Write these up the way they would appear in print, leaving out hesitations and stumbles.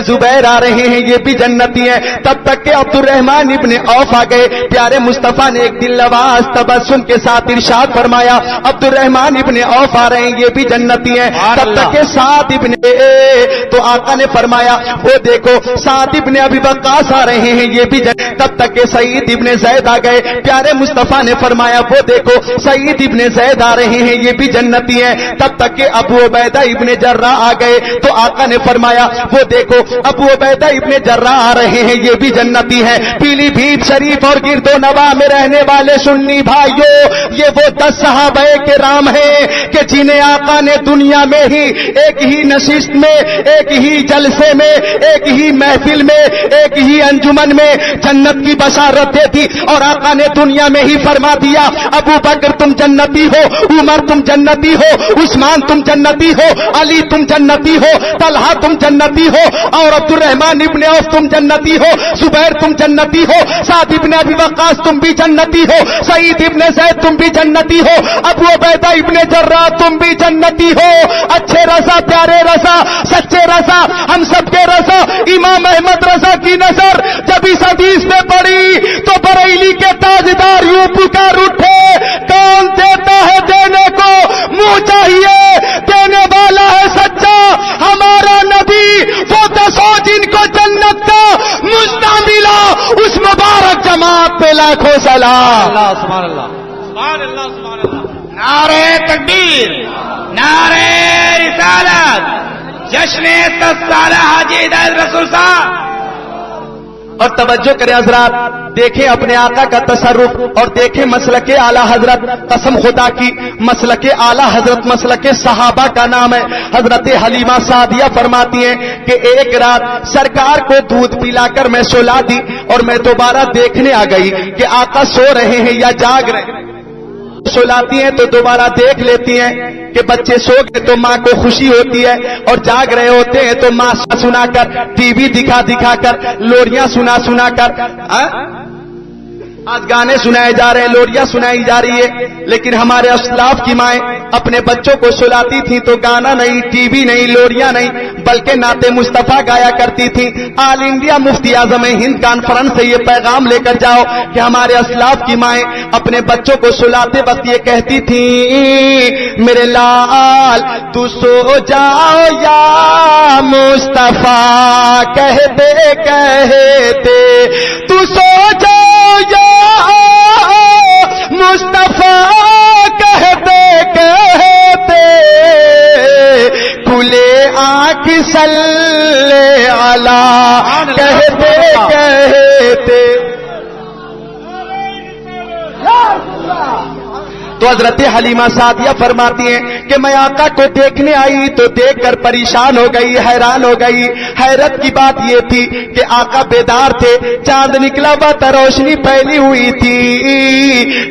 زبیر آ رہے ہیں یہ بھی جنتی ہیں. تب تک کہ عبد الرحمن ابن عوف آ گئے. پیارے مصطفیٰ نے ایک دل نواز تبسم کے ساتھ ارشاد فرمایا عبد الرحمن ابن عوف آ رہے ہیں یہ بھی جنتی ہیں. تب تک کہ سعد ابن تو آقا نے فرمایا وہ دیکھو سعد ابن ابی وقاص آ رہے ہیں یہ بھی تب تک کہ سعید ابن زید آ گئے. پیارے مصطفیٰ نے فرمایا وہ دیکھو سعید ابن زید آ رہے ہیں یہ بھی جنتی ہیں. تب تک کہ ابو عبیدہ ابن جراح آ گئے تو آقا نے فرمایا وہ دیکھو ابو عبیدہ ابن جراح آ رہے ہیں یہ بھی جنتی ہیں. پیلی بھیت شریف اور گرد و نواح میں رہنے والے سنی بھائیوں یہ وہ 10 صحابہ کرام ہیں کہ جنہیں آقا نے دنیا میں ہی ایک ہی نشست میں ایک ہی جلسے میں ایک ہی محفل میں ایک ہی انجمن میں جنت کی بشارت دے دی اور آقا نے دنیا میں ہی فرما دیا ابو بکر تم جنتی ہو, عمر تم جنتی ہو, عثمان تم جنتی ہو, علی تم جنتی ہو, طلحہ تم جنتی ہو اور عبد الرحمن ابن عوف تم جنتی ہو, زبیر تم جنتی ہو, سعد ابن ابی وقاص تم بھی جنتی ہو, سعید ابن زید تم بھی جنتی ہو, ابو عبیدہ ابن جراح تم بھی جنتی ہو. اچھے رضا پیارے رضا سچے رضا ہم سب کے رضا امام احمد رضا کی نظر جب اس حدیث میں پڑی تو بریلی کے تاجدار یوں پکار اٹھے کون دیتا ہے دینے کو منہ چاہیے دینے والا ہے سچا ہمارا نبی وہ 10 جن کو جنت کا مژدہ ملا اس مبارک جماعت پہ لاکھوں سلام. سبحان اللہ سبحان اللہ سبحان اللہ. نعرہ تکبیر نعرہ رسالت جشن 10 سالہ حاجی ہدایت رسول صاحب. اور توجہ کریں حضرات دیکھیں اپنے آقا کا تصرف اور دیکھیں مسلک اعلی حضرت قسم خدا کی مسلک اعلی حضرت مسلک صحابہ کا نام ہے. حضرت حلیمہ سعدیہ فرماتی ہیں کہ ایک رات سرکار کو دودھ پلا کر میں سلا دی اور میں دوبارہ دیکھنے آ گئی کہ آقا سو رہے ہیں یا جاگ رہے ہیں. سلاتی ہیں تو دوبارہ دیکھ لیتی ہیں کہ بچے سو گئے تو ماں کو خوشی ہوتی ہے اور جاگ رہے ہوتے ہیں تو ماں سنا کر ٹی وی دکھا کر لوریاں سنا کر آج گانے سنائے جا رہے ہیں لوریاں سنائی جا رہی ہے. لیکن ہمارے اسلاف کی مائیں اپنے بچوں کو سلاتی تھیں تو گانا نہیں ٹی وی نہیں لوریاں نہیں بلکہ نعت مصطفیٰ گایا کرتی تھیں. آل انڈیا مفتی اعظم ہند کانفرنس سے یہ پیغام لے کر جاؤ کہ ہمارے اسلاف کی مائیں اپنے بچوں کو سلاتے وقت یہ کہتی تھیں میرے لال تو سو جاؤ یا مصطفیٰ کہتے تو سو جاؤ یا مصطفیٰ کہتے کھلے آنکھ صلی علی کہتے. تو حضرت حلیمہ سعدیہ فرماتی ہیں کہ میں آقا کو دیکھنے آئی تو دیکھ کر پریشان ہو گئی حیران ہو گئی. حیرت کی بات یہ تھی کہ آقا بیدار تھے چاند نکلا ہوا تھا روشنی پھیلی ہوئی تھی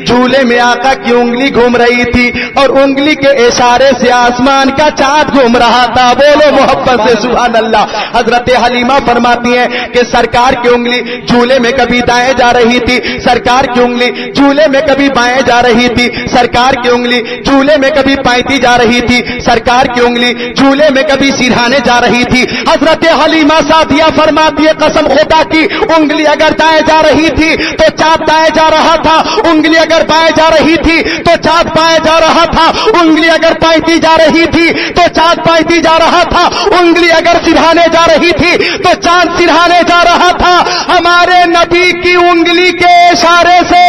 جھولے میں آقا کی انگلی گھوم رہی تھی اور انگلی کے اشارے سے آسمان کا چاند گھوم رہا تھا. بولو محبت سے سبحان اللہ. حضرت حلیمہ فرماتی ہیں کہ سرکار کی انگلی جھولے میں کبھی دائیں جا رہی تھی سرکار کی انگلی جھولے میں کبھی بائیں جا رہی تھی سرکار کی انگلی جھولے میں کبھی پائتی جا رہی تھی سرکار کی انگلی جھولے میں کبھی سرہانے جا رہی تھی. حضرت حلیمہ سعدیہ فرماتی ہے قسم خدا کی انگلی اگر دائیں جا رہی تھی تو چاند دائیں جا رہا تھا انگلی اگر بائیں جا رہی تھی تو چاند بائیں جا رہا تھا انگلی اگر پائتی جا رہی تھی تو چاند پائتی جا رہا تھا انگلی اگر سرہانے جا رہی تھی تو چاند سرہانے جا رہا تھا. ہمارے نبی کی انگلی کے اشارے سے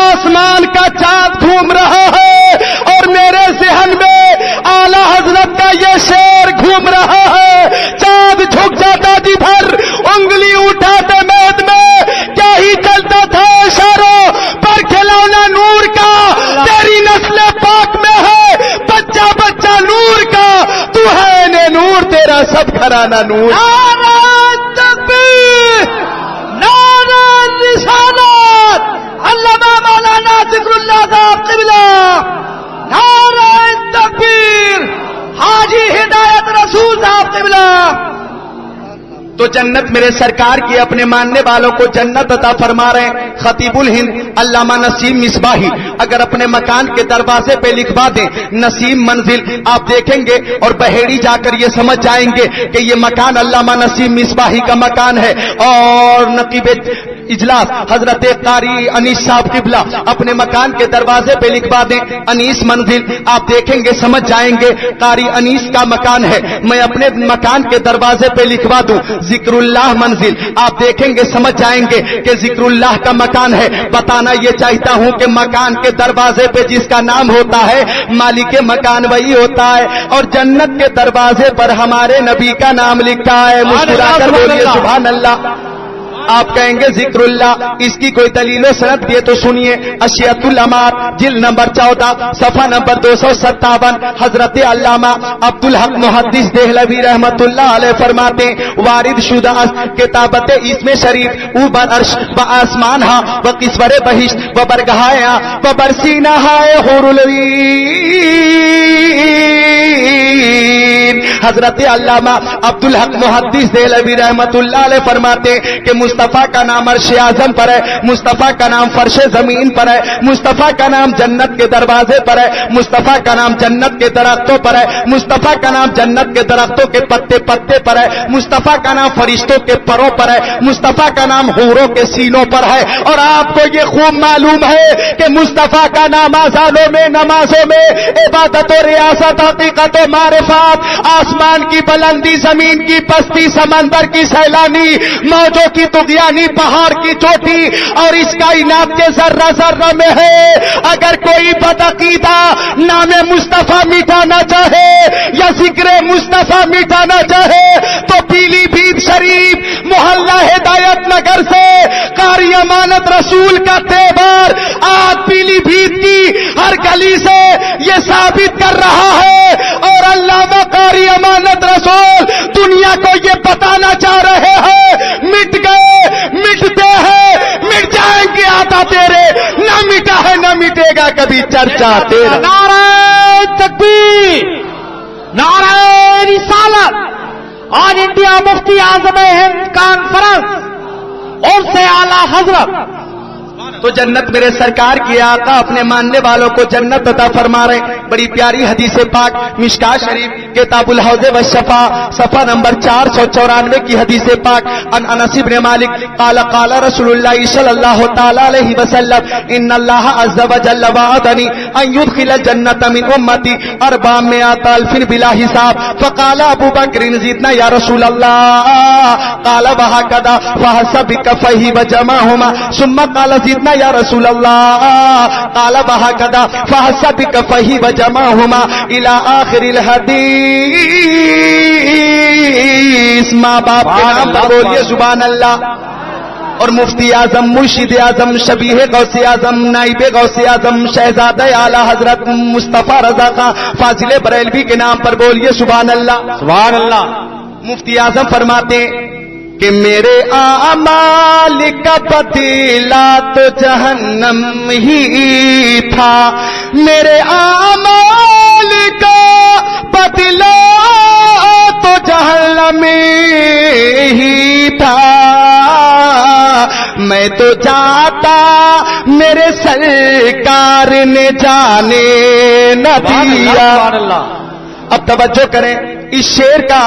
آسمان کا چاند گھوم رہا ہے اور میرے ذہن میں اعلی حضرت کا یہ شعر گھوم رہا ہے چاند جھک جاتا جدھر انگلی اٹھاتے میدان میں کیا ہی چلتا تھا اشاروں پر کھلونا نور کا تیری نسل پاک میں ہے بچہ بچہ نور کا تو ہے نے نور تیرا سب گھرانہ نور. نعرہ تکبیر نعرہ رسالت علامہ مولانا ذکر اللہ صاحب قبلہ نعرہ تکبیر حاجی ہدایت رسول صاحب قبلہ. تو تو جنت میرے سرکار کی اپنے ماننے والوں کو جنت عطا فرما رہے ہیں. خطیب الہند علامہ نسیم مصباحی اگر اپنے مکان کے دروازے پہ لکھوا دیں نسیم منزل, آپ دیکھیں گے اور بحیری جا کر یہ سمجھ جائیں گے کہ یہ مکان علامہ نسیم مصباحی کا مکان ہے. اور نقیب اجلاس حضرت قاری انیس صاحب قبلہ اپنے مکان کے دروازے پہ لکھوا دیں انیس منزل, آپ دیکھیں گے سمجھ جائیں گے قاری انیس کا مکان ہے. میں اپنے مکان کے دروازے پہ لکھوا دوں ذکر اللہ منزل, آپ دیکھیں گے سمجھ جائیں گے کہ ذکر اللہ کا مکان ہے. بتانا یہ چاہتا ہوں کہ مکان کے دروازے پہ جس کا نام ہوتا ہے مالک مکان وہی ہوتا ہے, اور جنت کے دروازے پر ہمارے نبی کا نام لکھا ہے. مسکرا کر بولیے سبحان اللہ. آپ کہیں گے ذکر اللہ, اس کی کوئی دلیل و سند دیے تو سنیے. اشیاۃ الامات جلد نمبر 14 صفحہ نمبر 257 حضرت علامہ عبدالحق محدث دہلوی رحمت اللہ علیہ فرماتے وارد شدہ کتابت اسم شریف اوبر عرش و آسمان ہا و کسور بہشت و برگہایا و برسینہ ہائے حور العین. حضرت علامہ عبدالحق محدث دہلوی رحمت اللہ علیہ فرماتے کہ مصطفیٰ کا نام عرش اعظم پر ہے, مصطفیٰ کا نام فرش زمین پر ہے, مصطفیٰ کا نام جنت کے دروازے پر ہے, مصطفیٰ کا نام جنت کے درختوں پر ہے, مصطفیٰ کا نام جنت کے درختوں کے پتے پتے پر ہے, مصطفیٰ کا نام فرشتوں کے پروں پر ہے, مصطفیٰ کا نام حوروں کے سینوں پر ہے. اور آپ کو یہ خوب معلوم ہے کہ مصطفیٰ کا نام اذانوں میں نمازوں میں عبادت و ریاست حقیقت و معرفت, آسمان کی بلندی زمین کی پستی سمندر کی سیلانی موجوں کی طغیانی پہاڑ کی چوٹی اور اس کائنات کے ذرہ ذرہ میں ہے. اگر کوئی بدعقیدہ نام مصطفیٰ مٹانا چاہے یا ذکر مصطفیٰ مٹانا چاہے تو پیلی بھیت شریف محلہ ہدایت نگر سے قاری امانت رسول کا تیور آج پیلی بھیت کی ہر گلی سے یہ ثابت کر رہا ہے. اور علامہ قاری امانت رسول دنیا کو یہ بتانا چاہ رہے ہیں مٹ گئے, مٹتے ہیں, مٹ جائیں گے آتا تیرے, نہ مٹا ہے نہ مٹے گا کبھی چرچا تیرا. نعرہ تکبیر, نعرہ رسالت. آج انڈیا مفتی اعظم ہند کانفرنس اور سے اعلی حضرت تو جنت میرے سرکار کی آقا اپنے ماننے والوں کو جنت عطا فرما رہے ہیں. بڑی پیاری حدیث پاک مشکاہ شریف کتاب الحوض والشفا صفحہ نمبر 494 کی حدیث پاک ان انس بن مالک قال قال رسول اللہ صلی اللہ تعالی علیہ وسلم ان اللہ عز وجل وعدنی ان يدخل الجنت من امتی 400 الف بلا حساب. فقال ابو بکر زدنا یا رسول اللہ, قال وهكذا فحسب بكفيه وجمعهما ثم قال زدنا یا رسول اللہ, قال وهكذا فحسب بكفيه وجمعهما الى آخر الحدیث. ماں باپ کے نام پر بولیے سبحان اللہ. اور مفتی اعظم مرشد اعظم شبیہ غوث اعظم نائب غوث اعظم شہزادہ اعلی حضرت مصطفیٰ رضا خان فاضل بریلوی کے نام پر بولیے سبحان اللہ. سبحان اللہ. مفتی اعظم فرماتے کہ میرے اعمال کا پتیلا تو جہنم ہی تھا, میرے اعمال کا پتیلا تو جہنم ہی تھا. میں تو چاہتا میرے سرکار نے جانے نہ دیا. اب توجہ کریں, اس شعر کا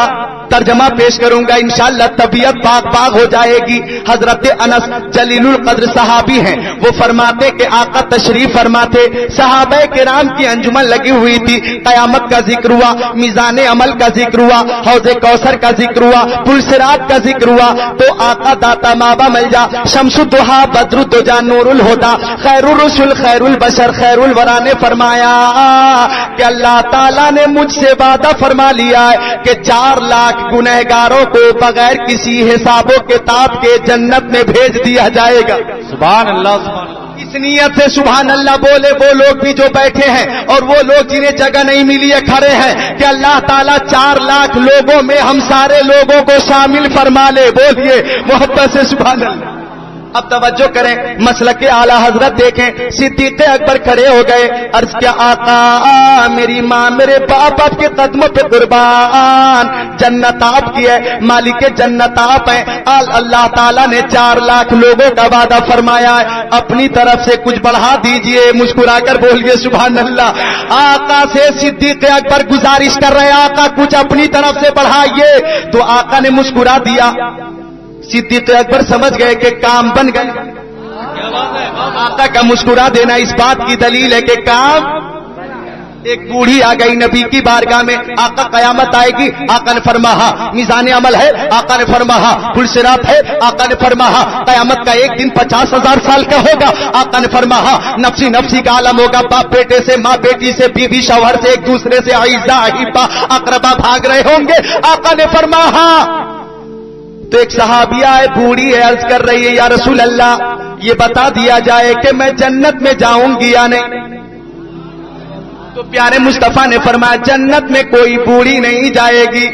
ترجمہ پیش کروں گا انشاءاللہ, طبیعت باغ باغ ہو جائے گی. حضرت انس جلیل القدر صحابی ہیں, وہ فرماتے کہ آقا تشریف فرماتے, صحابہ کرام کی انجمن لگی ہوئی تھی, قیامت کا ذکر ہوا, میزان عمل کا ذکر ہوا, حوض کوثر کا ذکر ہوا, پل صراط کا ذکر ہوا. تو آقا داتا مابا مل جا شمس الضحیٰ بدر الدجا نور الہدا خیر الرسل خیر البشر خیر الورا نے فرمایا کہ اللہ تعالیٰ نے مجھ سے وعدہ فرما لیا ہے کہ 4 لاکھ گنہگاروں کو بغیر کسی حساب و کتاب کے جنت میں بھیج دیا جائے گا. سبحان اللہ. سبحان اللہ. اس نیت سے سبحان اللہ بولے وہ لوگ بھی جو بیٹھے ہیں اور وہ لوگ جنہیں جگہ نہیں ملی ہے کھڑے ہیں کہ اللہ تعالیٰ 4 لاکھ لوگوں میں ہم سارے لوگوں کو شامل فرما لے. بولیے محبت سے سبحان اللہ. اب توجہ کریں، مسلک اعلی حضرت دیکھیں، صدیق اکبر کھڑے ہو گئے، عرض کیا آقا میری ماں میرے باپ آپ کے قدموں پہ قربان، جنت آپ کی ہے، مالک جنت آپ ہیں، اللہ تعالیٰ نے 4 لاکھ لوگوں کا وعدہ فرمایا ہے، اپنی طرف سے کچھ بڑھا دیجئے، مسکرا کر بولیے سبحان اللہ۔ آقا سے صدیق اکبر گزارش کر رہے آقا کچھ اپنی طرف سے بڑھائیے، تو آقا نے مسکرا دیا۔ صدیق اکبر سمجھ گئے کہ کام بن گئے۔ آقا کا مسکرا دینا اس بات کی دلیل ہے کہ کام۔ ایک بوڑھی آ گئی نبی کی بارگاہ میں، آقا قیامت آئے گی؟ آقا نے فرمایا میزان عمل ہے، آقا نے فرمایا پل صراط ہے، آقا نے فرمایا قیامت کا ایک دن 50,000 سال کا ہوگا، آقا نے فرمایا نفسی نفسی کا عالم ہوگا، باپ بیٹے سے، ماں بیٹی سے، بیوی شوہر سے، ایک دوسرے سے اعزا احبا اقربا بھاگ رہے ہوں گے۔ آقا نے فرمایا، تو ایک صحابیہ ہے بوڑھی ہے، عرض کر رہی ہے یا رسول اللہ یہ بتا دیا جائے کہ میں جنت میں جاؤں گی یا نہیں؟ تو پیارے مصطفیٰ نے فرمایا جنت میں کوئی بوڑھی نہیں جائے گی۔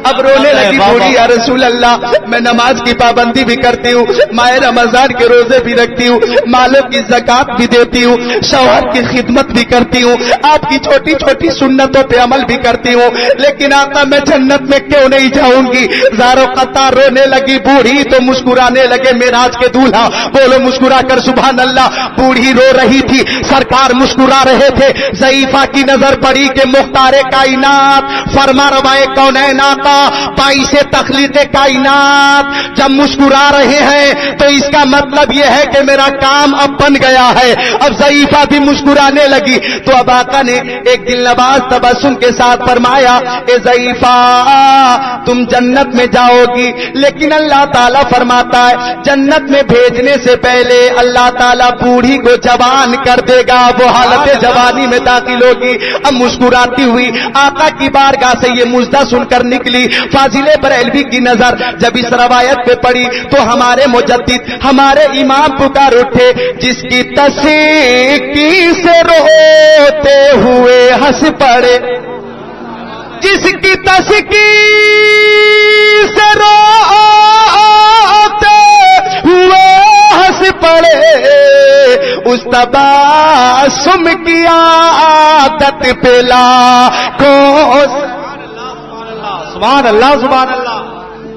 اب رونے لگی بوڑھی، یا رسول اللہ میں نماز کی پابندی بھی کرتی ہوں، ماہ رمضان کے روزے بھی رکھتی ہوں، مالوں کی زکات بھی دیتی ہوں، شوہر کی خدمت بھی کرتی ہوں، آپ کی چھوٹی چھوٹی سنتوں پہ عمل بھی کرتی ہوں، لیکن آقا میں جنت میں کیوں نہیں جاؤں گی؟ زارو قطار رونے لگی بوڑھی، تو مسکرانے لگے معراج کے دولہا، بولو مسکرا کر سبحان اللہ۔ بوڑھی رو رہی تھی، سرکار مسکرا رہے تھے، ضعیفہ کی نظر پڑی کہ مختار کائنات فرما روائے کونین آقا باعث تخلیق کائنات جب مسکرا رہے ہیں تو اس کا مطلب یہ ہے کہ میرا کام اب بن گیا ہے۔ اب ضعیفہ بھی مسکرانے لگی، تو اب آقا نے ایک دل نواز تبسم کے ساتھ فرمایا اے ضعیفہ تم جنت میں جاؤ گی، لیکن اللہ تعالیٰ فرماتا ہے جنت میں بھیجنے سے پہلے اللہ تعالیٰ بوڑھی کو جوان کر دے گا، وہ حالت جوانی میں داخل ہوگی۔ اب مسکراتی ہوئی آقا کی بارگاہ سے یہ مژدہ سن کر نکلی۔ فاضل بریلوی کی نظر جب اس روایت پہ پڑی تو ہمارے مجدد ہمارے امام پکار اٹھے، جس کی تسیکی سے روتے ہوئے ہنس پڑے، جس کی تسیکی سے روتے ہوئے ہنس پڑے، اس تبسم کی عادت پہ لاکھوں سبحان اللہ سبحان اللہ۔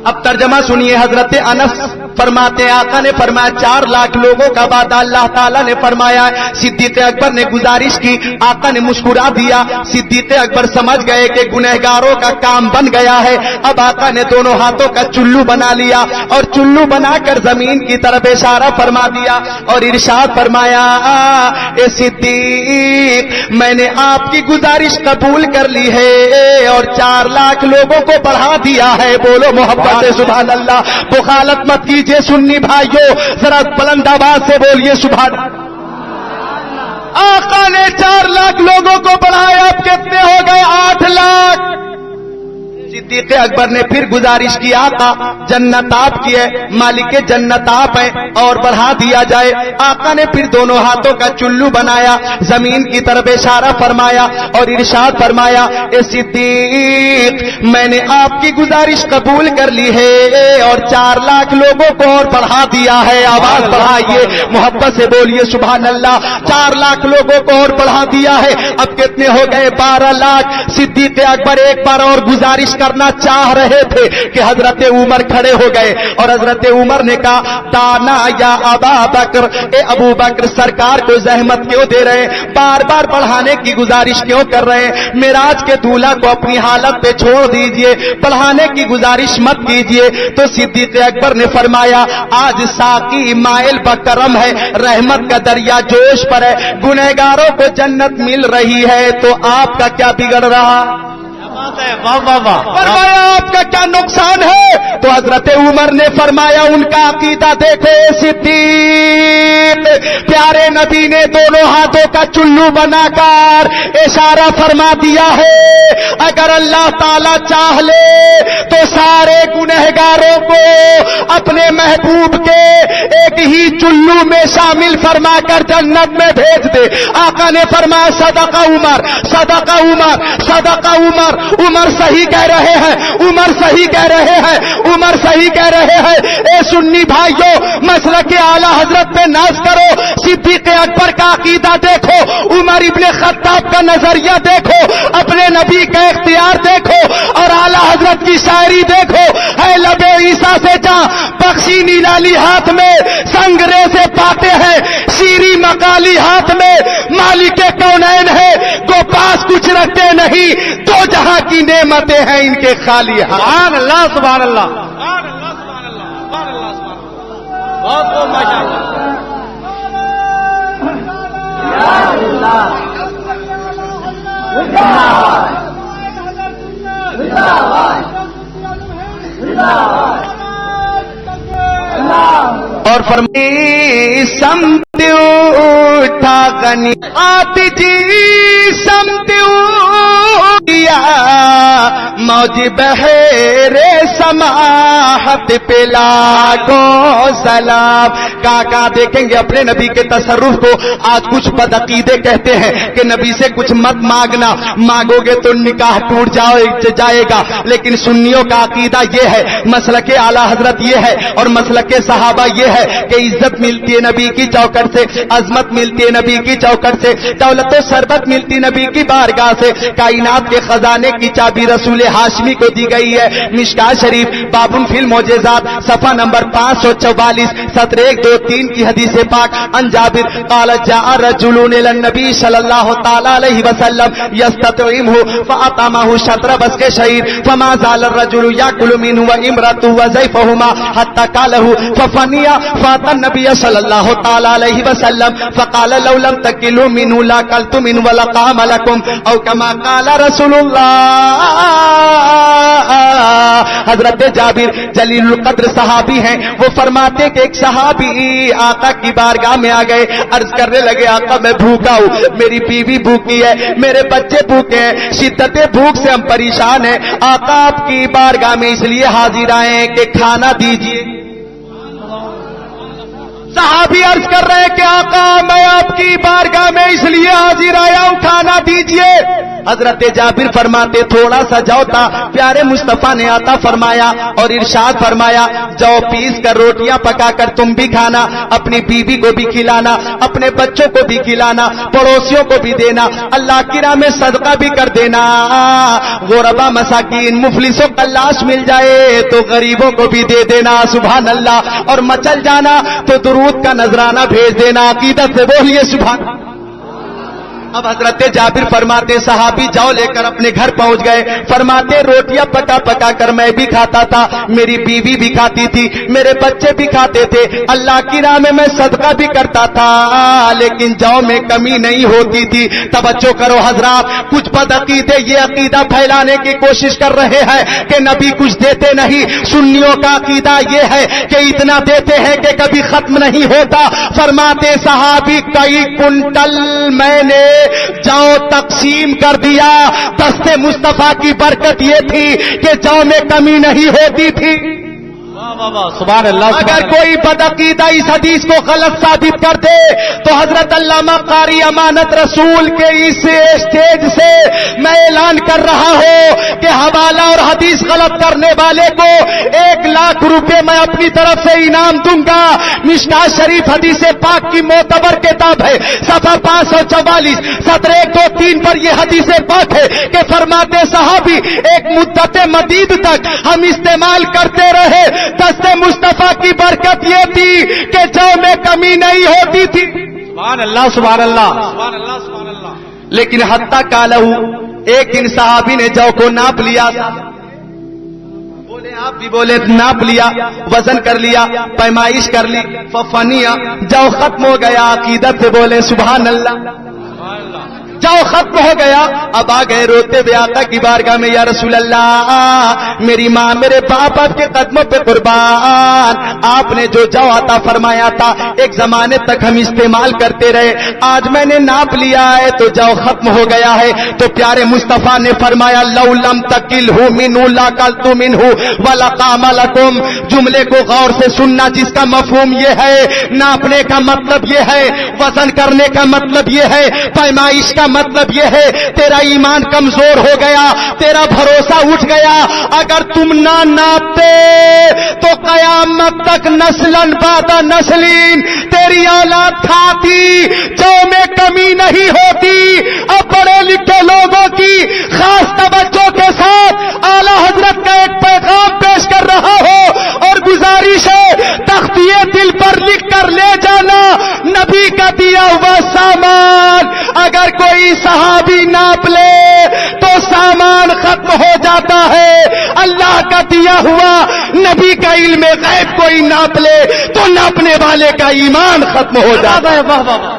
اب ترجمہ سنیے، حضرت انس فرماتے ہیں آقا نے فرمایا 4 لاکھ لوگوں کا وعدہ اللہ تعالیٰ نے فرمایا ہے۔ صدیق اکبر نے گزارش کی، آقا نے مسکرا دیا۔ صدیق اکبر سمجھ گئے کہ گنہگاروں کا کام بن گیا ہے۔ اب آقا نے دونوں ہاتھوں کا چلو بنا لیا اور چلو بنا کر زمین کی طرف اشارہ فرما دیا اور ارشاد فرمایا اے صدیق میں نے آپ کی گزارش قبول کر لی ہے اور 4 لاکھ لوگوں کو بڑھا دیا ہے۔ بولو محبت سے سبحان اللہ، بخالت مت کیجئے سنی بھائیو، ذرا بلند آواز سے بولیے سبحان اللہ۔ آقا نے 4 لاکھ لوگوں کو بڑھایا، اب کتنے ہو گئے؟ 8 لاکھ۔ صدیق اکبر نے پھر گزارش کی آقا جنت آپ کی ہے، مالک جنت آپ ہیں اور بڑھا دیا جائے۔ آقا نے پھر دونوں ہاتھوں کا چلو بنایا، زمین کی طرف اشارہ فرمایا اور ارشاد فرمایا اے صدیق میں نے آپ کی گزارش قبول کر لی ہے اور 4 لاکھ لوگوں کو اور بڑھا دیا ہے۔ آواز بڑھائیے، محبت سے بولیے سبحان اللہ۔ 4 لاکھ لوگوں کو اور بڑھا دیا ہے، اب کتنے ہو گئے؟ 12 لاکھ۔ صدیق اکبر ایک بار اور گزارش کرنا چاہ رہے تھے کہ حضرت عمر کھڑے ہو گئے اور حضرت عمر نے کہا دانا یا ابا بکر، اے ابو بکر سرکار کو زحمت کیوں دے رہے ہیں، بار بار بڑھانے کی گزارش کیوں کر رہے ہیں؟ معراج کے دولہا کو اپنی حالت پہ چھوڑ دیجئے، بڑھانے کی گزارش مت کیجئے۔ تو صدیق اکبر نے فرمایا آج ساقی مائل بکرم ہے، رحمت کا دریا جوش پر ہے، گنہگاروں کو جنت مل رہی ہے، تو آپ کا کیا بگڑ رہا؟ واہ واہ واہ۔ فرمایا آپ کا کیا نقصان ہے؟ تو حضرت عمر نے فرمایا ان کا عقیدہ دیکھو صدیق، پیارے نبی نے دونوں ہاتھوں کا چلو بنا کر اشارہ فرما دیا ہے، اگر اللہ تعالی چاہ لے تو سارے گنہگاروں کو اپنے محبوب کے ایک ہی چلو میں شامل فرما کر جنت میں بھیج دے۔ آقا نے فرمایا صدقہ عمر، صدقہ عمر، صدقہ عمر، عمر صحیح کہہ رہے ہیں، عمر صحیح کہہ رہے ہیں، عمر صحیح یہی کہہ رہے ہیں اے سنی بھائیوں مسلک اعلی حضرت پہ ناز کرو, صدیق اکبر کا عقیدہ دیکھو, عمر ابن خطاب کا نظریہ دیکھو, اپنے نبی کا اختیار دیکھو اور اعلی حضرت کی شاعری دیکھو. ہے لبے عیسیٰ سے جا بخشی نیلالی ہاتھ میں سنگرے سے پاتے ہیں, شیری مقالی ہاتھ میں مالک کونین ہے, کو پاس کچھ رکھتے نہیں, دو جہاں کی نعمتیں ہیں ان کے خالی ہاتھ. سبحان اللہ سبحان اللہ سبحان اللہ سبحان اللہ سبحان اللہ سبحان اللہ. بہت بہت ماشاء اللہ. اور فرمی سمت اٹھا غنی آت جی سمت اٹھا موج بحیرے سماحت پہ لاکھوں سلام. کہاں دیکھیں گے اپنے نبی کے تصرف کو. آج کچھ بدعقیدے کہتے ہیں کہ نبی سے کچھ مت مانگنا, مانگو گے تو نکاح ٹوٹ جائے گا. لیکن سنیوں کا عقیدہ یہ ہے, مسلک اعلی حضرت یہ ہے اور مسلک صحابہ یہ ہے کہ عزت ملتی ہے نبی کی چوکٹ سے, عظمت ملتی ہے نبی کی چوکٹ سے, دولت و ثروت ملتی نبی کی بارگاہ سے. کائنات کے خزانے کی چابی رسول ہاشمی کو دی گئی ہے. مشکات شریف بابن فی المعجزات صفحہ نمبر 544 سطر 1 2 3 کی حدیث پاک ان جابر قال جاء رجل الى النبي صلی اللہ تعالی علیہ وسلم یستطعمه فاطعمه شطر بسق شعیر فما زال الرجل یاکل منه وامراته وزيفهما حتى قاله ففني فاتى النبي صلی اللہ تعالی علیہ وسلم فقال لو لم تكلوا منه لاكلت منه ولقام لكم او كما قال رسول اللہ. حضرت جابر جلیل القدر صحابی ہیں, وہ فرماتے کہ ایک صحابی آقا کی بارگاہ میں آ گئے, عرض کرنے لگے آقا میں بھوکا ہوں, میری بیوی بھوکی ہے, میرے بچے بھوکے ہیں, شدت بھوک سے ہم پریشان ہیں. آقا آپ کی بارگاہ میں اس لیے حاضر آئے ہیں کہ کھانا دیجیے. صحابی عرض کر رہے ہیں کہ آقا میں آپ کی بارگاہ میں اس لیے حاضر آیا ہوں, کھانا دیجیے. حضرت جابر فرماتے تھوڑا سا جو تھا پیارے مصطفیٰ نے عطا فرمایا اور ارشاد فرمایا جو پیس کر روٹیاں پکا کر تم بھی کھانا, اپنی بیوی کو بھی کھلانا, اپنے بچوں کو بھی کھلانا, پڑوسیوں کو بھی دینا, اللہ کی راہ میں صدقہ بھی کر دینا. غربا مساکین مفلسوں کا لاش مل جائے تو غریبوں کو بھی دے دینا. سبحان اللہ. اور مچل جانا تو درود کا نذرانہ بھیج دینا. عقیدت سے بولیے سبحان. اب حضرت جابر فرماتے صحابی جاؤ لے کر اپنے گھر پہنچ گئے. فرماتے روٹیاں پکا پکا کر میں بھی کھاتا تھا, میری بیوی بھی کھاتی تھی, میرے بچے بھی کھاتے تھے, اللہ کی راہ میں صدقہ بھی کرتا تھا, لیکن جاؤ میں کمی نہیں ہوتی تھی. توجہ کرو حضرات, کچھ بدعقیدے یہ عقیدہ پھیلانے کی کوشش کر رہے ہیں کہ نبی کچھ دیتے نہیں. سنیوں کا عقیدہ یہ ہے کہ اتنا دیتے ہیں کہ کبھی ختم نہیں ہوتا. فرماتے صحابی کئی کنٹل میں نے جاؤ تقسیم کر دیا. دست مصطفیٰ کی برکت یہ تھی کہ جاؤ میں کمی نہیں ہوتی تھی. سبحان اللہ. اگر کوئی بدعقیدہ اس حدیث کو غلط ثابت کر دے تو حضرت علامہ قاری امانت رسول کے اس اسٹیج سے میں اعلان کر رہا ہوں کہ حوالہ اور حدیث غلط کرنے والے کو 1,00,000 روپے میں اپنی طرف سے انعام دوں گا. مشکات شریف حدیث پاک کی معتبر کتاب ہے, صفحہ 544 سطر 1 2 3 پر یہ حدیث پاک ہے کہ فرماتے صحابی ایک مدت مدید تک ہم استعمال کرتے رہے. دست مصطفیٰ کی برکت یہ تھی کہ جو میں کمی نہیں ہوتی تھی. سبحان اللہ سبحان اللہ سبحان اللہ سبحان اللہ. لیکن حتیٰ کالہ ایک دن صحابی نے جو کو ناپ لیا, بولے آپ بھی بولے ناپ لیا, وزن کر لیا, پیمائش کر لی, ففنیا جو ختم ہو گیا. عقیدت سے بولے سبحان اللہ. جاؤ ختم ہو گیا. اب آ گئے روتے ہوئے آقا کی بارگاہ میں, یا رسول اللہ میری ماں میرے باپ آپ کے قدموں پہ قربان, آپ نے جو جو عطا فرمایا تھا ایک زمانے تک ہم استعمال کرتے رہے, آج میں نے ناپ لیا ہے تو جو ختم ہو گیا ہے. تو پیارے مصطفیٰ نے فرمایا لو لم تکلہ منہ لاکلت منہ ولقام لکم. جملے کو غور سے سننا, جس کا مفہوم یہ ہے ناپنے کا مطلب یہ ہے, وزن کرنے کا مطلب یہ ہے, پیمائش کا مطلب یہ ہے تیرا ایمان کمزور ہو گیا, تیرا بھروسہ اٹھ گیا. اگر تم نہ ناپتے تو قیامت تک نسلن بعد نسلین تیری اولاد کھاتی، جو میں کمی نہیں ہوتی۔ اب پڑھے لکھے لوگوں کی خاص توجہ کے ساتھ اعلی حضرت کا ایک پیغام پیش کر رہا ہو اور گزارش ہے تختیے دل پر لکھ کر لے جانا، نبی کا دیا ہوا سامان اگر کوئی صحابی ناپ لے تو سامان ختم ہو جاتا ہے، اللہ کا دیا ہوا نبی کا علم غیب کوئی ناپ لے تو ناپنے والے کا ایمان ختم ہو جاتا ہے۔ واہ واہ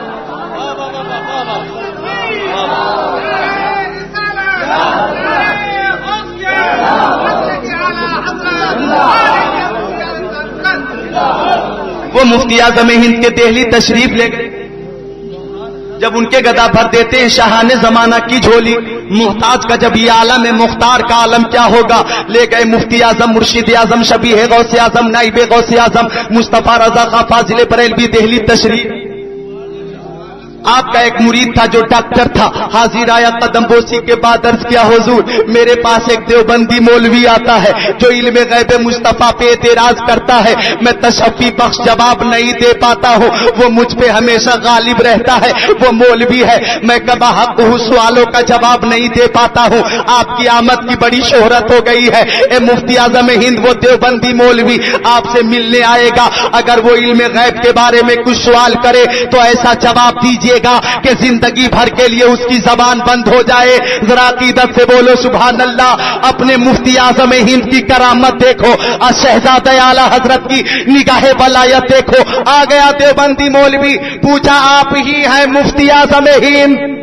وہ مفتی اعظم ہند کے دہلی تشریف لے گئے، جب ان کے گدا بھر دیتے ہیں شاہان زمانہ کی جھولی، محتاج کا جب یہ عالم ہے مختار کا عالم کیا ہوگا، لے گئے مفتی اعظم، مرشد اعظم، شبیہ غوث اعظم، نائب غوث اعظم مصطفیٰ رضا خان فاضل بریلوی دہلی تشریف۔ آپ کا ایک مرید تھا جو ڈاکٹر تھا، حاضر آیا قدم بوسی کے بعد عرض کیا حضور میرے پاس ایک دیوبندی مولوی آتا ہے جو علم غیب مصطفیٰ پہ اعتراض کرتا ہے، میں تشفی بخش جواب نہیں دے پاتا ہوں، وہ مجھ پہ ہمیشہ غالب رہتا ہے، وہ مولوی ہے، میں کبا حق ہوں سوالوں کا جواب نہیں دے پاتا ہوں، آپ کی آمد کی بڑی شہرت ہو گئی ہے، اے مفتی اعظم ہند وہ دیوبندی مولوی آپ سے ملنے آئے گا، اگر وہ علم غیب کے بارے میں کچھ سوال کرے تو ایسا جواب دیجیے گا کہ زندگی بھر کے لیے اس کی زبان بند ہو جائے۔ ذرا عقیدت سے بولو سبحان اللہ۔ اپنے مفتی اعظم ہند کی کرامت دیکھو اور شہزادہ اعلی حضرت کی نگاہ ولایت دیکھو۔ آ گیا دیوبندی مولوی، پوچھا آپ ہی ہیں مفتی اعظم ہند؟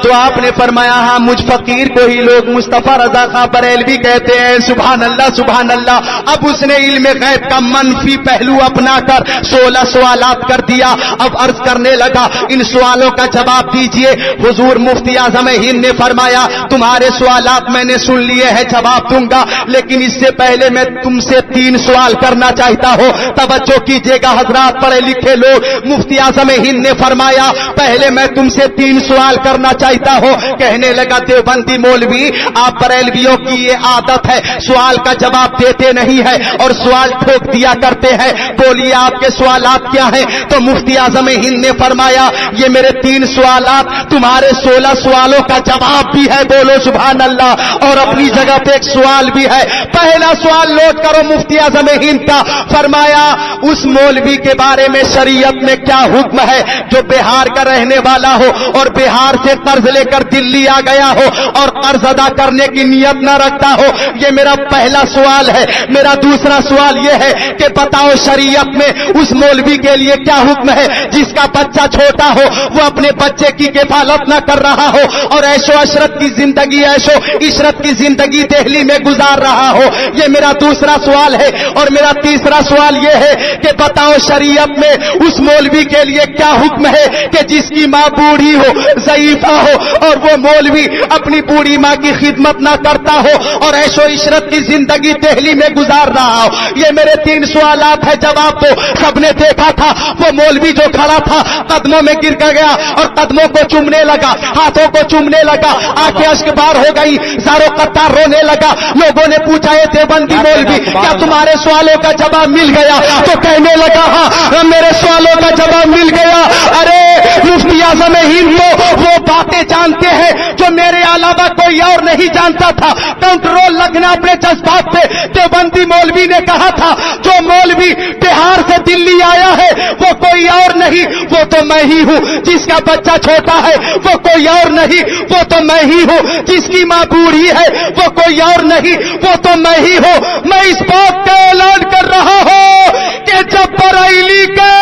تو آپ نے فرمایا ہاں، مجھ فقیر کو ہی لوگ مصطفیٰ رضا خان بریلوی کہتے ہیں۔ سبحان اللہ سبحان اللہ۔ اب اس نے علم غیب کا منفی پہلو اپنا کر 16 سوالات کر دیا۔ اب عرض کرنے لگا ان سوالوں کا جواب دیجئے۔ حضور مفتی اعظم ہند نے فرمایا تمہارے سوالات میں نے سن لیے ہیں، جواب دوں گا، لیکن اس سے پہلے میں تم سے 3 سوال کرنا چاہتا ہوں، توجہ کیجئے گا حضرات پڑھے لکھے لوگ۔ مفتی اعظم ہند نے فرمایا پہلے میں تم سے 3 سوال کرنا چاہتا ہوں۔ کہنے لگا دیوبندی مولوی آپ بریلویوں کی یہ عادت ہے، سوال کا جواب دیتے نہیں ہے اور سوال ٹھوک دیا کرتے ہیں، بولیے آپ کے سوالات کیا ہیں؟ تو مفتی اعظم ہند نے فرمایا یہ میرے 3 سوالات تمہارے 16 سوالوں کا جواب بھی ہے، بولو سبحان اللہ، اور اپنی جگہ پہ ایک سوال بھی ہے۔ پہلا سوال نوٹ کرو مفتی اعظم ہند کا، فرمایا اس مولوی کے بارے میں شریعت میں کیا حکم ہے جو بہار کا رہنے والا ہو اور بہار سے قرض لے کر دلی آ گیا ہو اور قرض ادا کرنے کی نیت نہ رکھتا ہو؟ یہ میرا پہلا سوال ہے۔ میرا دوسرا سوال یہ ہے کہ بتاؤ شریعت میں اس مولوی کے لیے کیا حکم ہے جس کا بچہ چھوٹا ہو، وہ اپنے بچے کی کفالت نہ کر رہا ہو اور عیش و عشرت کی زندگی، عیش و عشرت کی زندگی دہلی میں گزار رہا ہو؟ یہ میرا دوسرا سوال ہے۔ اور میرا تیسرا سوال یہ ہے کہ بتاؤ شریعت میں اس مولوی کے لیے کیا حکم ہے کہ جس کی ماں بوڑھی ہو، ضعیفہ ہو اور وہ مولوی اپنی بوڑھی ماں کی خدمت نہ کرتا ہو اور عیش و عشرت کی زندگی دہلی میں گزار رہا ہو؟ یہ میرے 3 سوالات ہیں، جواب دو۔ سب نے دیکھا تھا وہ مولوی جو کھڑا تھا قدموں میں گر گیا اور قدموں کو چومنے لگا، ہاتھوں کو چومنے لگا، آنکھیں اشک بار ہو گئی، زارو قطار رونے لگا۔ لوگوں نے پوچھا اے دیوبندی مولوی کیا تمہارے سوالوں کا جواب مل گیا؟ تو کہنے لگا ہاں میرے سوالوں کا جواب مل گیا۔ ارے مفتی اعظم ہند تو وہ باتیں جانتے ہیں جو میرے علاوہ کوئی اور نہیں جانتا تھا۔ کنٹرول لگنا اپنے جذبات پہ۔ دیوبندی مولوی نے کہا تھا جو مولوی بہار سے دلی آیا ہے وہ کوئی اور نہیں، وہ تو میں ہی ہوں۔ جس کا بچہ چھوٹا ہے وہ کوئی اور نہیں، وہ تو میں ہی ہوں۔ جس کی ماں بوڑھی ہے وہ کوئی اور نہیں، وہ تو میں ہی ہوں۔ میں اس بات کا اعلان کر رہا ہوں کہ جب بریلی کے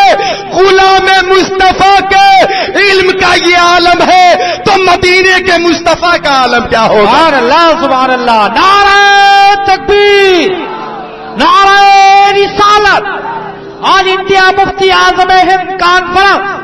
غلام مصطفیٰ کے علم کا یہ عالم ہے تو مدینے کے مصطفیٰ کا عالم کیا ہوگا؟ سبحان اللہ سبحان اللہ۔ نعرہ تکبیر، نعرہ رسالت۔ آل انڈیا مفتی اعظم ہند کانفرنس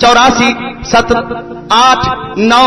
84, 7, 8, 9,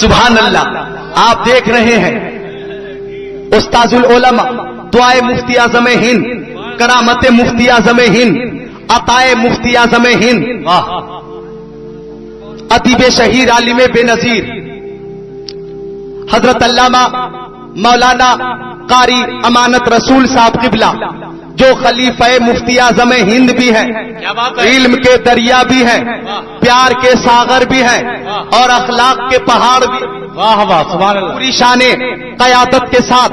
سبحان اللہ. آپ دیکھ رہے ہیں استاذ العلماء، دعائے مفتی اعظم ہند، کرامت مفتی اعظم ہند، عطائے مفتی اعظم ہند، ادیب شہیر عالم بے نظیر حضرت علامہ مولانا قاری امانت رسول صاحب قبلہ، جو خلیفہ مفتی اعظم ہند بھی ہیں، کیا بات ہے. علم کے دریا بھی ہیں، پیار کے ساغر بھی ہیں، اور اخلاق کے پہاڑ بھی. واہ واہ سبحان اللہ. پوری شان قیادت کے ساتھ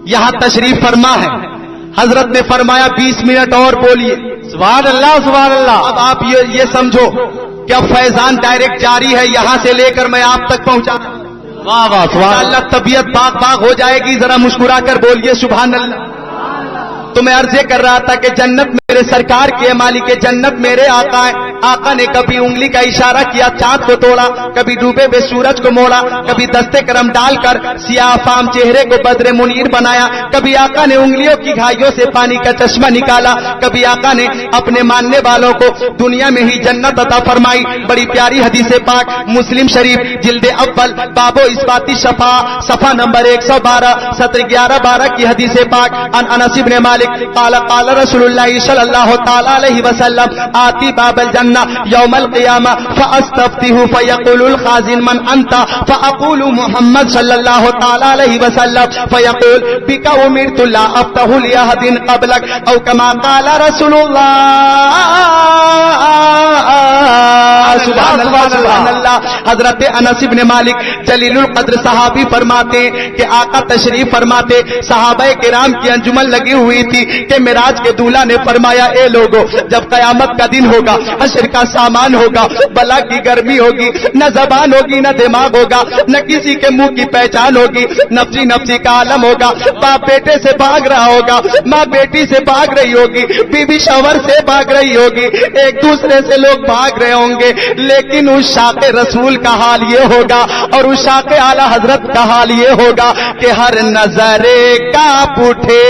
یہاں تشریف فرما ہے. حضرت نے فرمایا 20 منٹ اور بولیے. سبحان اللہ سبحان اللہ. اب آپ یہ سمجھو کہ اب فیضان ڈائریکٹ جاری ہے، یہاں سے لے کر میں آپ تک پہنچا. واہ واہ سبحان اللہ. اللہ طبیعت باغ باغ ہو جائے گی. ذرا مسکرا کر بولیے سبحان اللہ. تو میں عرض کر رہا تھا کہ جنت میرے سرکار کی ہے، مالک جنت میرے آقا ہے. آقا نے کبھی انگلی کا اشارہ کیا چاند کو توڑا، کبھی ڈوبے ہوئے سورج کو موڑا، کبھی دستے کرم ڈال کر سیاہ فام چہرے کو بدر منیر بنایا، کبھی آقا نے انگلیوں کی گھائیوں سے پانی کا چشمہ نکالا، کبھی آقا نے اپنے ماننے والوں کو دنیا میں ہی جنت عطا فرمائی. بڑی پیاری حدیث پاک مسلم شریف جلد اول باب و اثبات شفا صفحہ نمبر 112 سطر 11-12 کی حدیث پاک. ان انس بن مالک قال قال رسول اللہ صلی اللہ تعالی علیہ وسلم آتی باب الجنہ یوم القیامہ فاستفتح فیقول الخازن من انت فاقول محمد صلی اللہ تعالی علیہ وسلم فیقول بک امرت لا افتح لاحد قبلک او کما قال رسول اللہ. سبحان اللہ. حضرت انس بن مالک جلیل القدر صحابی فرماتے ہیں کہ آقا تشریف فرماتے، صحابہ کرام کی انجمن لگی ہوئی تھی کہ معراج کے دولہا نے فرمایا اے لوگو، جب قیامت کا دن ہوگا، حشر کا سامان ہوگا، بلا کی گرمی ہوگی، نہ زبان ہوگی نہ دماغ ہوگا، نہ کسی کے منہ کی پہچان ہوگی، نفسی نفسی کا عالم ہوگا. باپ بیٹے سے بھاگ رہا ہوگا، ماں بیٹی سے بھاگ رہی ہوگی، بیوی شوہر سے بھاگ رہی ہوگی، ایک دوسرے سے لوگ بھاگ رہے ہوں گے. لیکن اس شاق رسول کا حال یہ ہوگا اور اس شاق اعلی حضرت کا حال یہ ہوگا کہ ہر نظر کانپ اٹھے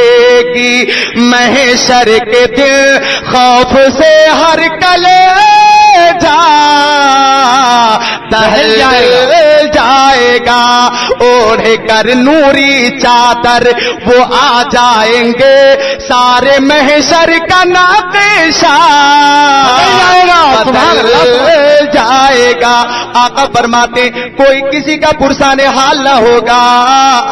گی محشر کے دن، خوف سے ہر کلے جا دہل جائے گا، اوڑھ کر نوری چادر وہ آ جائیں گے، سارے محشر کا ناقشہ بدل جائے گا. آقا فرماتے کوئی کسی کا پرسان حال نہ ہوگا.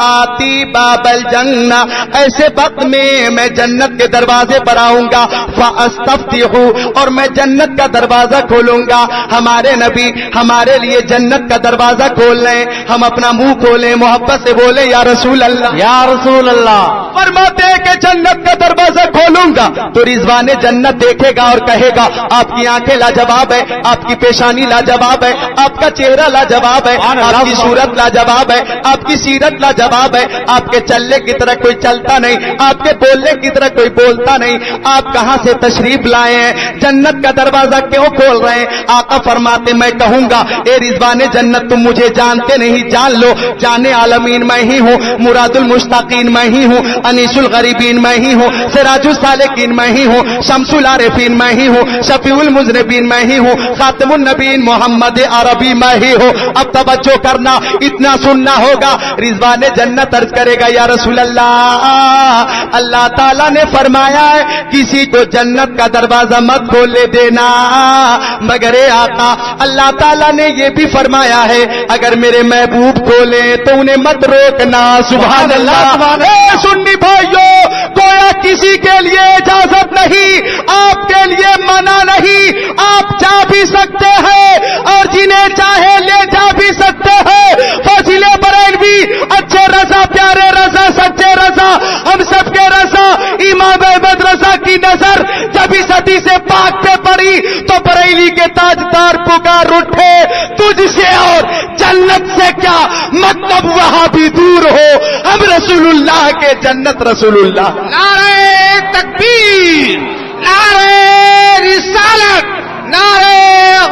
آتی باب الجنہ، ایسے وقت میں جنت کے دروازے پر آؤں گا، فاستفتح، اور میں جنت کا دروازہ کھولوں گا. ہمارے نبی ہمارے لیے جنت کا دروازہ کھول لیں، ہم اپنا منہ کھولیں، محبت سے بولیں یا رسول اللہ یا رسول اللہ. فرماتے ہیں کہ جنت کا دروازہ کھولوں گا تو رضوان جنت دیکھے گا اور کہے گا آپ کی آنکھیں لاجواب ہے، آپ کی پیشانی لاجواب ہے، آپ کا چہرہ لاجواب ہے، آپ کی صورت لاجواب ہے، آپ کی سیرت لاجواب ہے، آپ کے چلنے کی طرح کوئی چلتا نہیں، آپ کے بولنے کی طرح کوئی بولتا نہیں، آپ کہاں سے تشریف لائے ہیں، جنت کا دروازہ کیوں کھول رہے ہیں؟ آقا فرماتے میں کہوں گا اے رضوان جنت تم مجھے جانتے نہیں، جان لو، جانے عالمین میں ہی ہوں، مراد المشتاقین میں ہی ہوں، انیس الغریبین میں ہی ہوں، سراج السالکین میں ہی ہوں، شمس العارفین میں ہی ہوں، شفیع المذنبین میں ہی ہوں، خاتم النبیین محمد عربی میں ہی ہوں. اب توجہ کرنا، اتنا سننا ہوگا. رضوان جنت عرض کرے گا یا رسول اللہ، اللہ تعالیٰ نے فرمایا ہے کسی کو جنت کا دروازہ مت کھولنے دینا مگر اے آقا، اللہ تعالیٰ نے یہ بھی فرمایا ہے اگر میرے محبوب کھولے تو انہیں مت روکنا. سبحان اللہ. اے سنی بھائیو، گویا کسی کے لیے اجازت نہیں، آپ کے لیے منع نہیں، آپ جا بھی سکتے ہیں اور جنہیں چاہے لے جا بھی سکتے ہیں. فضیل بریلوی، اچھے رضا، پیارے رضا، سچے رضا، ہم سب کے رضا، امام احمد رضا کی نظر جب اس حدیث پاک پہ پڑی تو بریلی کے تاجدار پکار اٹھے تجھ سے اور جنت سے کیا مطلب، وہاں بھی دور ہو، ہم رسول اللہ کے جنت رسول اللہ. نعرہ تکبیر، نعرہ رسالت، نعرہ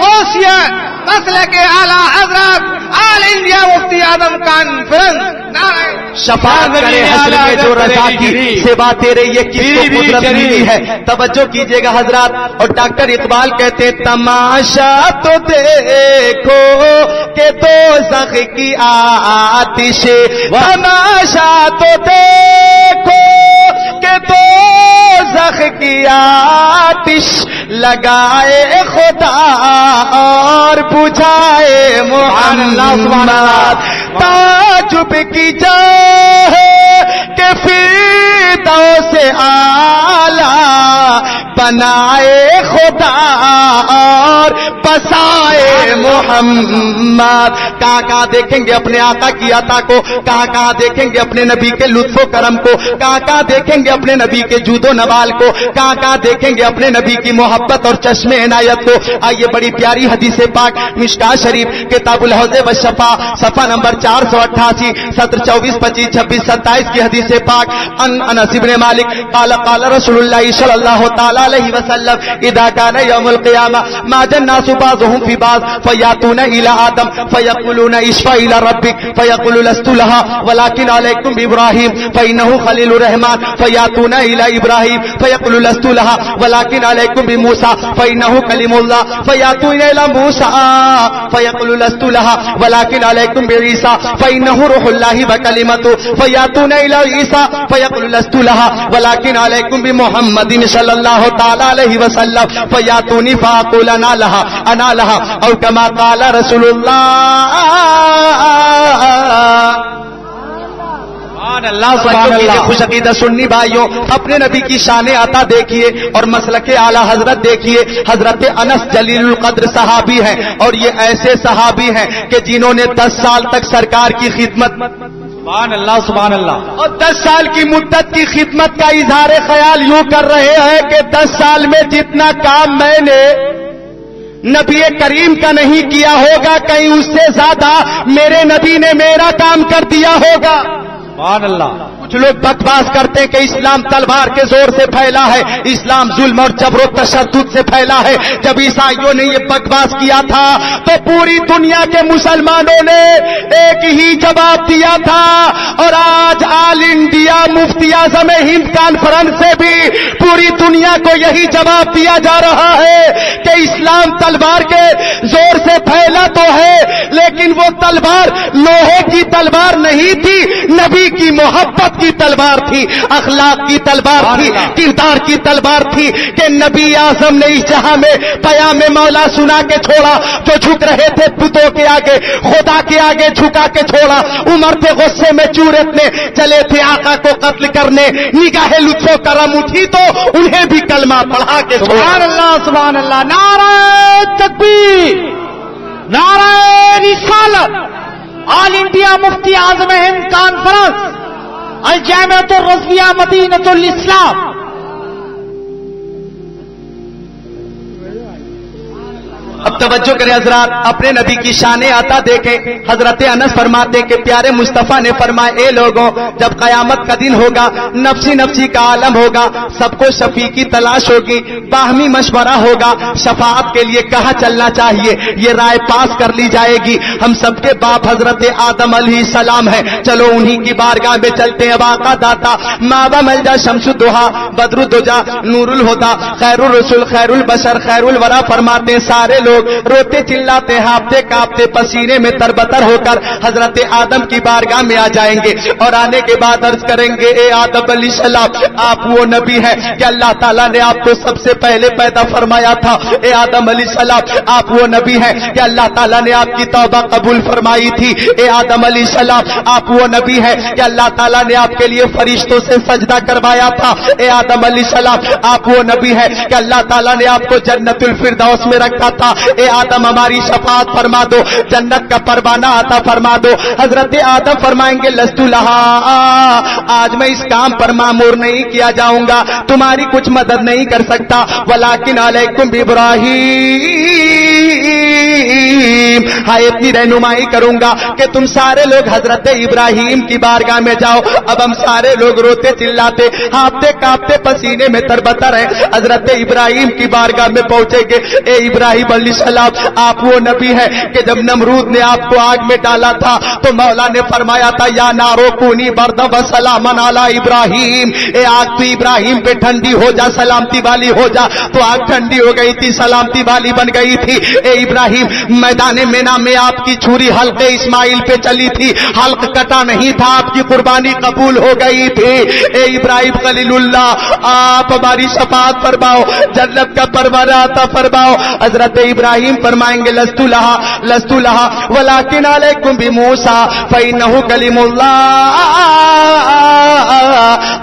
غوثیت، مسلک اعلی حضرت آل انڈیا مفتی اعظم کانفرنس، نعرہ شفاعت کرے حشر میں جو رضا کی سوا تیرے یہ کس کو قدرت ملی ہے. توجہ کیجئے گا حضرات. اور ڈاکٹر اقبال کہتے تماشا تو دیکھو کہ دوزخ کی آتش, تماشا تو دیکھو کہ دوزخ کی آتش لگائے خدا اور بجھائے محمد. تعجب کی جائے کہ فردوس اعلیٰ بنائے خدا اور بسائے محمد. کہاں کہاں دیکھیں گے اپنے آقا کی عطا کو, کہاں کہاں دیکھیں گے اپنے نبی کے لطف و کرم کو, کہاں کہاں دیکھیں گے اپنے نبی کے جود و نوال کو, کہاں کہاں دیکھیں گے اپنے نبی کی محبت اور چشم عنایت کو. آئیے بڑی پیاری حدیث پاک مشکاۃ شریف کتاب الحوض والشفاء صفحہ نمبر 488 سطر 24 25 26 27 کی حدیث پاک. انس بن مالک قال قال رسول اللہ صلی اللہ تعالی علیہ وسلم اذا كان يوم القيامه ما الناس بعضهم في بعض فياتون الى آدم فيقولون اشفع الى ربك فيقول لست لها ولكن عليكم بابراهيم فانه خليل الرحمن فياتون الى ابراهيم فيقول لست لها ولكن عليكم بموسى فانه كلم الله فياتون الى موسى فيقول لست لها ولكن عليكم بعيسى فانه روح الله وكلمته فياتون الى عيسى فيقول لست لها ولكن عليكم بمحمد صلى الله تعالى عليه وسلم فياتوني فاقول انا لها او كما قال رسول الله. سبحان اللہ. خوش عقیدہ سنی بھائیوں, اپنے نبی کی شان عطا دیکھیے اور مسلک اعلی حضرت دیکھیے. حضرت انس جلیل القدر صحابی ہیں اور یہ ایسے صحابی ہیں کہ جنہوں نے 10 سال تک سرکار کی خدمت, سبحان اللہ سبحان اللہ, اور 10 سال کی مدت کی خدمت کا اظہار خیال یوں کر رہے ہیں کہ 10 سال میں جتنا کام میں نے نبی کریم کا نہیں کیا ہوگا, کہیں اس سے زیادہ میرے نبی نے میرا کام کر دیا ہوگا. سبحان اللہ. کچھ لوگ بکواس کرتے ہیں کہ اسلام تلوار کے زور سے پھیلا ہے, اسلام ظلم اور جبر و تشدد سے پھیلا ہے. جب عیسائیوں نے یہ بکواس کیا تھا تو پوری دنیا کے مسلمانوں نے ایک ہی جواب دیا تھا, اور آج آل انڈیا مفتی اعظم ہند کانفرنس سے بھی پوری دنیا کو یہی جواب دیا جا رہا ہے کہ اسلام تلوار کے زور سے پھیلا تو ہے, لیکن وہ تلوار لوہے کی تلوار نہیں تھی, نبی کی محبت کی تلوار تھی, اخلاق کی تلوار تھی, کردار کی تلوار تھی کہ نبی اعظم نے اس جہاں میں پیام مولا سنا کے چھوڑا. جو جھک رہے تھے بتوں کے آگے, خدا کے آگے جھکا کے چھوڑا. عمر تھے غصے میں چورتنے چلے تھے آقا کو قتل کرنے, نگاہ لطف و کرم اٹھی تو انہیں بھی کلمہ پڑھا کے چھوڑا. سبحان اللہ سبحان اللہ. نعرہ تکبیر, نعرہ رسالت. آل انڈیا مفتی اعظم ہند کانفرنس الجامعۃ الرضویہ مدینۃ الاسلام. اب توجہ کریں حضرات, اپنے نبی کی شان عطا دیکھیں. حضرت انس فرماتے کہ پیارے مصطفیٰ نے فرمایا, اے لوگوں, جب قیامت کا دن ہوگا, نفسی نفسی کا عالم ہوگا, سب کو شفیع کی تلاش ہوگی, باہمی مشورہ ہوگا, شفاعت کے لیے کہاں چلنا چاہیے یہ رائے پاس کر لی جائے گی. ہم سب کے باپ حضرت آدم علیہ السلام ہیں, چلو انہی کی بارگاہ میں چلتے ہیں. واقع داتا مابا ملجا شمس الدہا بدر الدجا نور الہدا خیر الرسول خیر البشر خیر الورا فرماتے ہیں سارے لوگ روتے چلاتے ہانپتے کانپتے پسینے میں تربتر ہو کر حضرت آدم کی بارگاہ میں آ جائیں گے, اور آنے کے بعد عرض کریں گے, اے آدم علیہ السلام, آپ وہ نبی ہیں کہ اللہ تعالیٰ نے آپ کو سب سے پہلے پیدا فرمایا تھا. اے آدم علیہ السلام, آپ وہ نبی ہیں کہ اللہ تعالیٰ نے آپ کی توبہ قبول فرمائی تھی. اے آدم علیہ السلام, آپ وہ نبی ہیں کہ اللہ تعالیٰ نے آپ کے لیے فرشتوں سے سجدہ کروایا تھا. اے آدم علیہ السلام, آپ وہ نبی ہیں کہ اللہ تعالیٰ نے آپ کو جنت الفردوس میں رکھا تھا. اے آدم, ہماری شفاعت فرما دو, جنت کا پروانہ عطا فرما دو. حضرت آدم فرمائیں گے, لست لہا, آج میں اس کام پر مامور نہیں کیا جاؤں گا, تمہاری کچھ مدد نہیں کر سکتا. ولیکن علیکم بابراہیم ہاں اتنی رہنمائی کروں گا کہ تم سارے لوگ حضرت ابراہیم کی بارگاہ میں جاؤ. اب ہم سارے لوگ روتے چلاتے ہانپتے کانپتے پسینے میں تربتر ہیں حضرت ابراہیم کی بارگاہ میں پہنچے گے. اے ابراہیم علیہ السلام آپ وہ نبی ہے کہ جب نمرود نے آپ کو آگ میں ڈالا تھا تو مولا نے فرمایا تھا یا نارو کونی بردم و سلامن علی ابراہیم. اے آگ تو ابراہیم پہ ٹھنڈی ہو جا سلامتی والی ہو جا. تو آگ ٹھنڈی ہو گئی تھی سلامتی والی بن گئی تھی. اے ابراہیم میدان مینا میں آپ کی چھری حلق اسماعیل پہ چلی تھی حلق کٹا نہیں تھا آپ کی قربانی قبول ہو گئی تھی. اے ابراہیم خلیل اللہ آپ ہماری شفاعت فرماؤ جنت کا پروانہ عطا فرماؤ. حضرت ابراہیم فرمائیں گے لست لہا ولکن علیکم بموسیٰ فإنہ کلیم اللہ.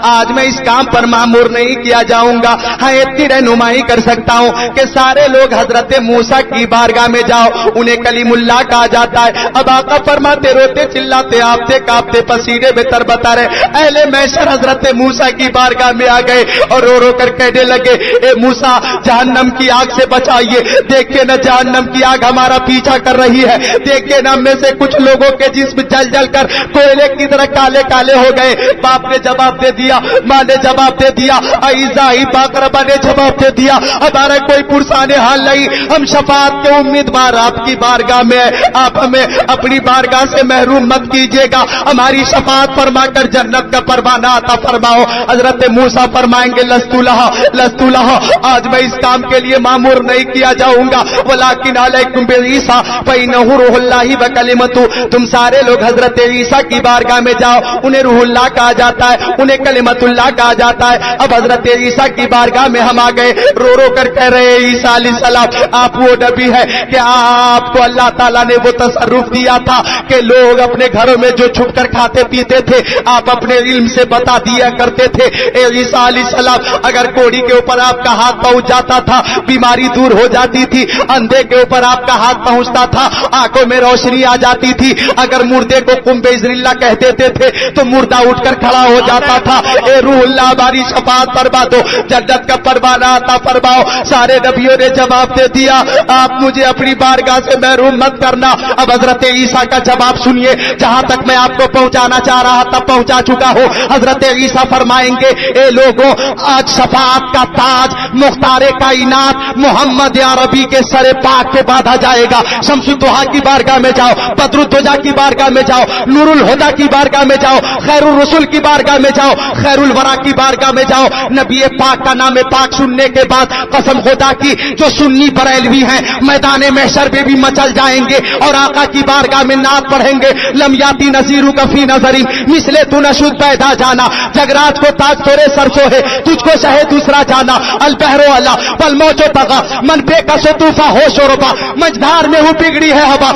آج میں اس کام پر مامور نہیں کیا جاؤں گا. ہاں اتنی رہنمائی کر سکتا ہوں کہ سارے لوگ حضرت موسیٰ کی بارگاہ میں جاؤ انہیں کلیم اللہ کہا جاتا ہے. اب آقا فرماتے روتے چلاتے آپتے کاپتے پسینے میں تربتر ہے. اہل محشر حضرت موسیٰ کی بارگاہ میں آ گئے اور رو رو کر کہنے لگے اے موسیٰ جہنم کی آگ سے بچائیے. دیکھیے نہ جہنم کی آگ ہمارا پیچھا کر رہی ہے. دیکھیے نہ میں سے کچھ لوگوں کے جسم جل جل کر کوئلے کی طرح کالے کالے ہو گئے. باپ نے جواب دے دیا ماں نے جواب دے دیا عیزا ہی باقربا نے جواب دے دیا ہمارا کوئی پرسان حال نہیں. ہم شفاعت کے امیدوار آپ کی بارگاہ میں آپ ہمیں اپنی بارگاہ سے محروم مت کیجیے گا. ہماری شفاعت فرما کر جنت کا پروانہ عطا فرماؤ. حضرت موسیٰ فرمائیں گے لست لہا آج میں اس کام کے لیے مامور نہیں کیا جاؤں گا. ولکن علیکم بعیسیٰ فإنہ روح اللہ وکلمتہ. تم سارے لوگ حضرت عیسیٰ کی بارگاہ میں جاؤ انہیں روح اللہ کہا جاتا ہے انہیں کلمت اللہ کہا جاتا ہے. اب حضرت عیسیٰ کی بارگاہ میں ہم آ گئے رو رو کر کہہ رہے عیسیٰ علیہ السلام آپ وہ نبی ہے کہ آپ کو اللہ تعالیٰ نے وہ تصرف دیا تھا کہ لوگ اپنے گھروں میں جو چھپ کر کھاتے پیتے تھے آپ اپنے علم سے بتا دیا کرتے تھے. اے عیسیٰ علیہ السلام اگر کوڑی کے اوپر آپ کا ہاتھ پہنچ جاتا تھا بیماری دور ہو جاتی تھی. اندھے کے اوپر آپ کا ہاتھ پہنچتا تھا آنکھوں میں روشنی آ جاتی تھی. اگر مردے کو قم بإذن اللہ کہہ دیتے تھے تو مردہ اٹھ کر کھڑا ہو جاتا تھا. اے روح اللہ ہماری شفاعت فرما دو جنت کا پروانہ عطا فرماؤ. سارے نبیوں نے جواب دے دیا آپ مجھے اپنی بارگاہ سے محروم مت کرنا. اب حضرت عیسیٰ کا جواب سنیے جہاں تک میں آپ کو پہنچانا چاہ رہا تھا پہنچا چکا ہوں. حضرت عیسیٰ فرمائیں گے اے لوگوں آج شفاعت کا تاج مختار کائنات محمد عربی کے سر پاک پہ باندھا جائے گا. شمس الضحیٰ کی بارگاہ میں جاؤ بدر الدجا کی بارگاہ میں جاؤ نور الہدیٰ کی بارگاہ میں جاؤ خیر الرسول کی بارگاہ میں جاؤ خیر الورا کی بارگاہ میں جاؤ. نبی پاک کا نام پاک سننے کے بعد قسم خدا کی جو سنی بریلوی ہیں میدان محشر میں بھی مچل جائیں گے اور آقا کی بارگاہ میں نعت پڑھیں گے لم یاتی نذیرک فی نظری مثل تو نشد پیدا جانا. جگراج کو تاج تورے سرسو ہے تجھ کو شہ دوسرا جانا. البحر والا والموج طغا من بے کس طوفا ہوش و ربا مجدار میں ہوں بگڑی ہے ہوا